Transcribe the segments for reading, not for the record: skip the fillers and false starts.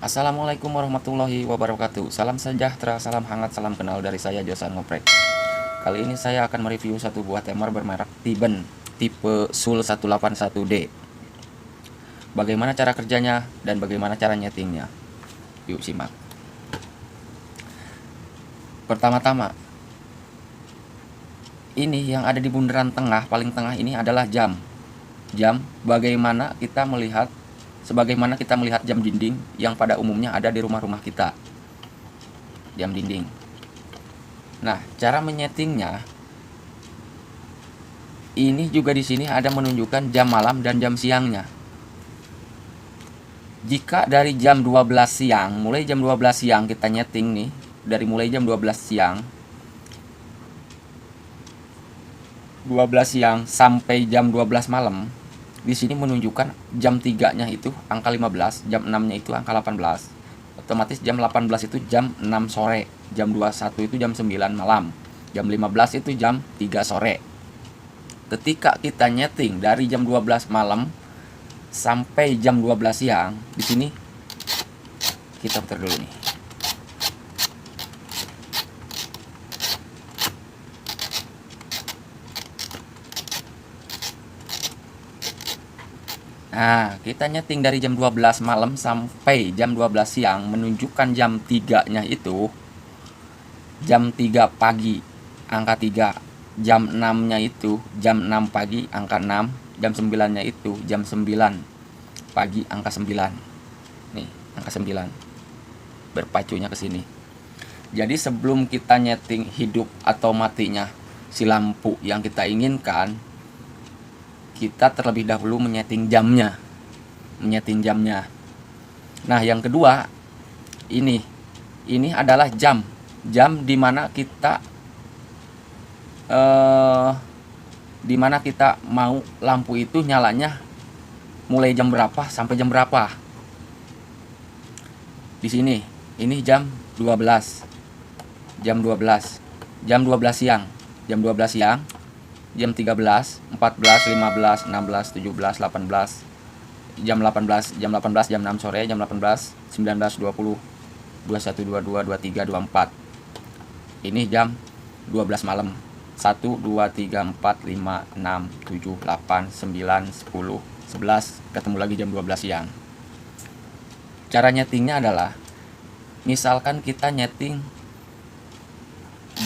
Assalamualaikum warahmatullahi wabarakatuh. Salam sejahtera, salam hangat, salam kenal dari saya Josan Ngoprek. Kali ini saya akan mereview satu buah timer bermerek Tiben tipe SUL 181D. Bagaimana cara kerjanya dan bagaimana cara nyetingnya? Yuk simak. Pertama-tama, ini yang ada di bundaran tengah, paling tengah ini adalah jam. Jam sebagaimana kita melihat jam dinding yang pada umumnya ada di rumah-rumah kita. Jam dinding. Nah, cara menyetingnya ini juga di sini ada menunjukkan jam malam dan jam siangnya. Jika dari jam 12 siang, mulai jam 12 siang kita nyeting nih, dari mulai jam 12 siang 12 siang sampai jam 12 malam, di sini menunjukkan jam 3-nya itu angka 15, jam 6-nya itu angka 18. Otomatis jam 18 itu jam 6 sore, jam 21 itu jam 9 malam, jam 15 itu jam 3 sore. Ketika kita nyeting dari jam 12 malam sampai jam 12 siang, di sini kita putar dulu nih. Nah, kita nyeting dari jam 12 malam sampai jam 12 siang menunjukkan jam 3-nya itu jam 3 pagi angka 3, jam 6-nya itu jam 6 pagi angka 6, jam 9-nya itu jam 9 pagi angka 9. Nih, angka 9. Berpacunya ke sini. Jadi sebelum kita nyeting hidup atau matinya si lampu yang kita inginkan, kita terlebih dahulu menyeting jamnya. Nah, yang kedua, ini adalah jam dimana kita mau lampu itu nyalanya mulai jam berapa sampai jam berapa. Di sini, ini jam 12 siang, jam 13, 14, 15, 16, 17, 18, jam 18, jam 6 sore, jam 18, 19, 20, 21, 22, 23, 24. Ini jam 12 malam. 1, 2, 3, 4, 5, 6, 7, 8, 9, 10, 11, ketemu lagi jam 12 siang. Cara nyetingnya adalah, misalkan kita nyeting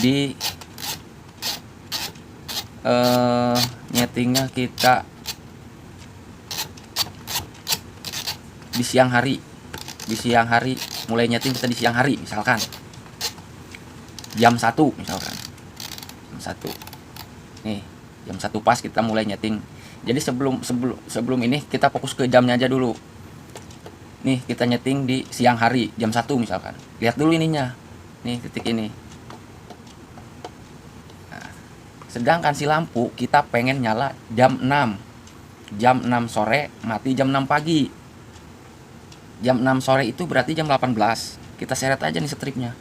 di nyetingnya kita di siang hari, mulai nyeting kita di siang hari, misalkan jam 1 misalkan. Jam 1. Nih, jam 1 pas kita mulai nyeting. Jadi sebelum ini kita fokus ke jamnya aja dulu. Nih, kita nyeting di siang hari, jam 1 misalkan. Lihat dulu ininya. Nih, titik ini. Sedangkan si lampu kita pengen nyala jam 6. Jam 6 sore, mati jam 6 pagi. Jam 6 sore itu berarti jam 18. Kita seret aja nih stripnya.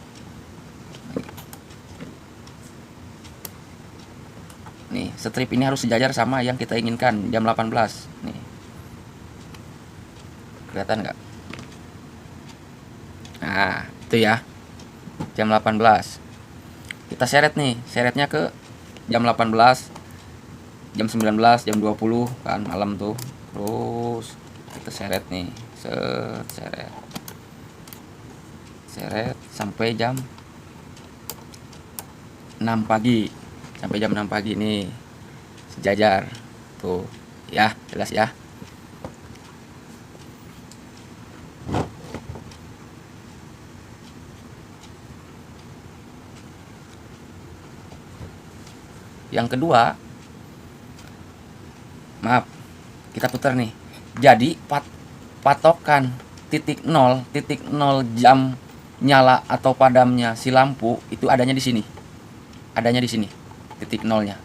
Nih, strip ini harus sejajar sama yang kita inginkan, jam 18. Nih. Kelihatan nggak? Nah, itu ya. Jam 18. Kita seret nih, seretnya ke jam 18, jam 19, jam 20 kan malam tuh. Terus kita seret nih, seret sampai jam 6 pagi. Sampai jam 6 pagi nih. Sejajar. Tuh, ya, jelas ya. Yang kedua, maaf, kita putar nih. Jadi patokan titik nol jam nyala atau padamnya si lampu itu adanya di sini. Titik nolnya.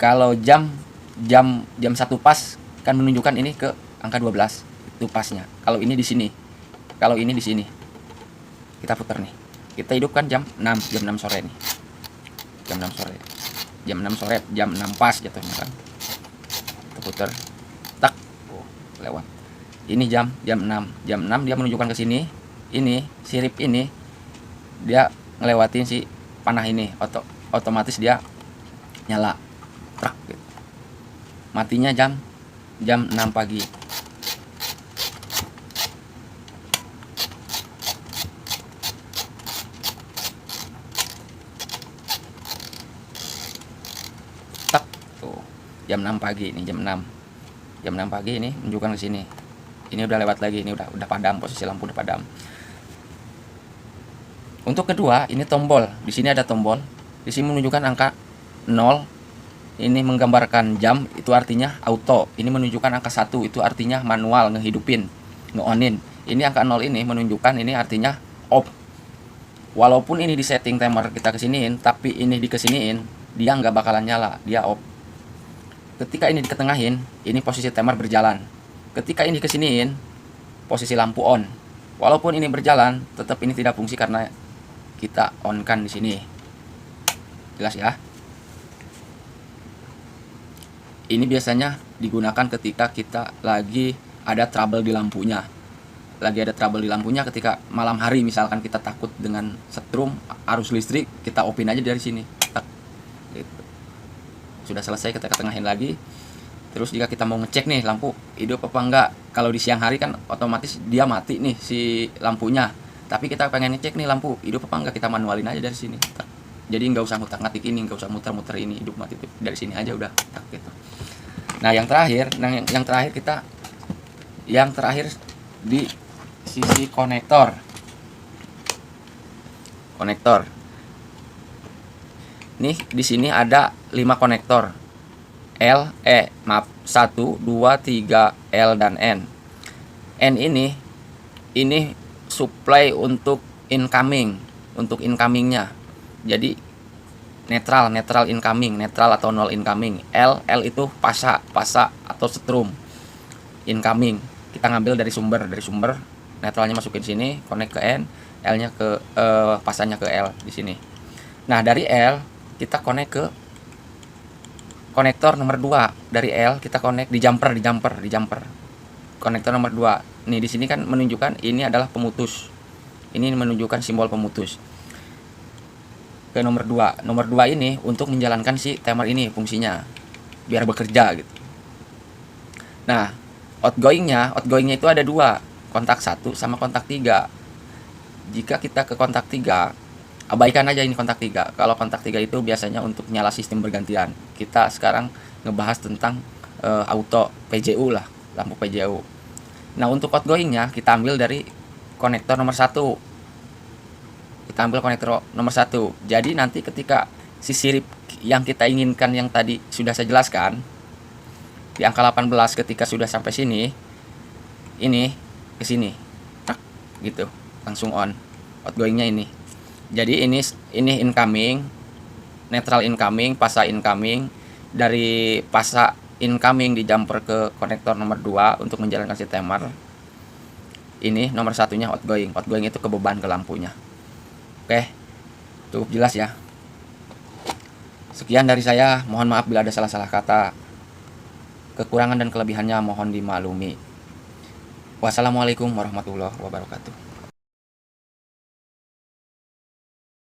Kalau jam 1 pas kan menunjukkan ini ke angka 12, itu pasnya. Kalau ini di sini. Kita putar nih. Kita hidupkan jam 6 sore nih. Jam 6 sore, jam 6 pas jatuhnya kan. Kita putar, tak, lewat. Ini jam 6. Jam 6 dia menunjukkan ke sini. Ini sirip ini dia ngelewatin si panah ini, otomatis dia nyala. Trak gitu. Matinya jam 6 pagi. Tak tuh. Jam 6 pagi ini, jam 6. Jam 6 pagi ini menunjukkan ke sini. Ini udah lewat lagi, ini udah padam, posisi lampu udah padam. Untuk kedua, ini tombol. Di sini ada tombol. Di sini menunjukkan angka 0. Ini menggambarkan jam, itu artinya auto. Ini menunjukkan angka 1, itu artinya manual, ngehidupin, nge-onin. Ini angka 0 ini menunjukkan ini artinya off. Walaupun ini di setting timer kita kesiniin, tapi ini dikesiniin, dia nggak bakalan nyala, dia off. Ketika ini diketengahin, ini posisi timer berjalan. Ketika ini kesiniin, posisi lampu on. Walaupun ini berjalan, tetap ini tidak fungsi karena kita on kan di sini. Jelas ya? Ini biasanya digunakan ketika kita lagi ada trouble di lampunya. Lagi ada trouble di lampunya ketika malam hari, misalkan kita takut dengan setrum, arus listrik, kita opin aja dari sini. Gitu. Sudah selesai, kita ketengahin lagi. Terus jika kita mau ngecek nih lampu hidup apa enggak, kalau di siang hari kan otomatis dia mati nih si lampunya. Tapi kita pengen ngecek nih lampu hidup apa enggak, kita manualin aja dari sini. Jadi nggak usah ngutak-ngatik ini, nggak usah muter-muter ini hidup mati itu, dari sini aja udah tak gitu. Nah yang terakhir di sisi konektor. Nih di sini ada 5 konektor. 1, 2, 3, L dan N. N ini supply untuk incomingnya. Jadi netral incoming, netral atau nol incoming. L itu pasa atau setrum incoming. Kita ngambil dari sumber, netralnya masukin sini, connect ke N, L-nya ke pasanya ke L di sini. Nah, dari L kita connect ke konektor nomor 2. Dari L kita connect di jumper. Konektor nomor 2. Nih di sini kan menunjukkan ini adalah pemutus. Ini menunjukkan simbol pemutus. Ke nomor 2. Nomor 2 ini untuk menjalankan si timer ini fungsinya biar bekerja gitu. Nah, outgoingnya itu ada 2, kontak 1 sama kontak 3. Jika kita ke kontak 3, abaikan aja ini kontak 3. Kalau kontak 3 itu biasanya untuk nyala sistem bergantian. Kita sekarang ngebahas tentang auto PJU lah, lampu PJU. Nah, untuk outgoingnya kita ambil dari konektor nomor 1. Jadi nanti ketika si sirip yang kita inginkan yang tadi sudah saya jelaskan di angka 18, ketika sudah sampai sini, ini ke sini. Gitu, langsung on. Outgoingnya ini. Jadi ini incoming, netral incoming, pasa incoming. Dari pasa incoming di jumper ke konektor nomor 2 untuk menjalankan si timer. Ini nomor 1-nya outgoing. Outgoing itu ke beban ke lampunya. Oke, cukup jelas ya. Sekian dari saya, mohon maaf bila ada salah-salah kata. Kekurangan dan kelebihannya mohon dimaklumi. Wassalamualaikum warahmatullahi wabarakatuh.